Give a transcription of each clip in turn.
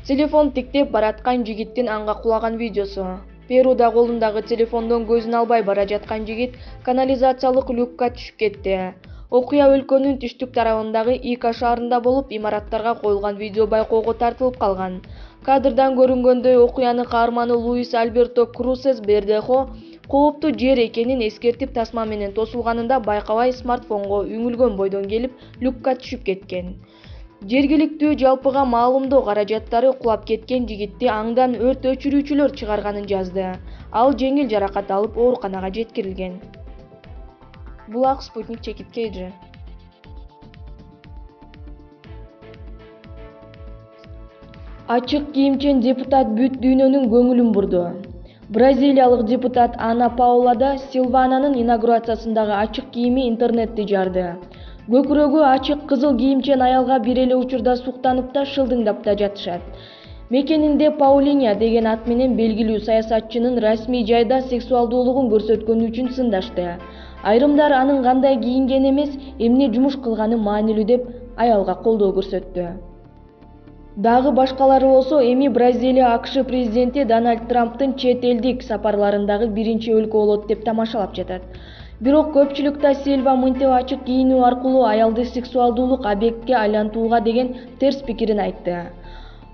Телефон тиктеп бараткан жигиттин анга кулаган видеосу. Перуда колундагы телефондон көзүн албай бара жаткан жигит канализациялык люкка түшүп кетти. Окуя өлкөнүн түштүк тарабындагы Ика шаарында болуп, имараттарга коюлган видео байкоого тартылып калган. Кадрдан көрүнгөндөй, окуяны каарманы Луис Альберто Крусес Бердехо кооптуу жер экенин эскертип тасма менен тосулганында байкабай смартфонго үңүлгөн бойдон келип люкка түшүп кеткен. Жергиликтүү жалпыга маалымдоо каражаттары кулап кеткен жигитти аңдан өрт өчүрүүчүлөр чыгарганын жазды. Ал жеңил жаракат алып ооруканага жеткирилген. Булак Спутник чекиткейжи. Ачык кийимчен депутат бүт дүйнөнүн көңүлүн бурду. Бразилиялык депутат Ана Паула да Силвананын инаугурациясындагы ачык кийими интернетти жарды. Көкүрөгү ачык кызыл кийимчен аялга бир эле учурда суктанып да, шылдыңдап да жатышат. Мекенинде Паулиня деген ат менен белгилүү саясатчынын расмий жайда сексуалдуулугун көрсөткөнү үчүн сындашты. Айрымдар анын кандай кийингени эмес, эмне жумуш кылганы маанилүү деп аялга колдоо көрсөттү. Дагы башкалары болсо эми Бразилия АКШ президенти Дональд Трамптын чет элдик сапарларындагы биринчи өлкө болот деп тамашалап жатат. Бирок көпчүлүк да Сильва мынтип ачык кийинүү аркылуу аялды сексуалдуулук объектке айлантууга деген терс пикирин айтты.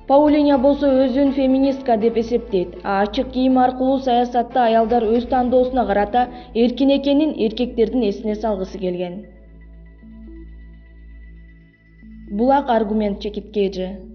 Паулиня болсо өзүн феминистка деп эсептейт, ачык кийим аркылуу саясатта аялдар өз тандоосуна карата эркин экенин эркектердин эсине салгысы келген. Булак аргумент чекиткейжи.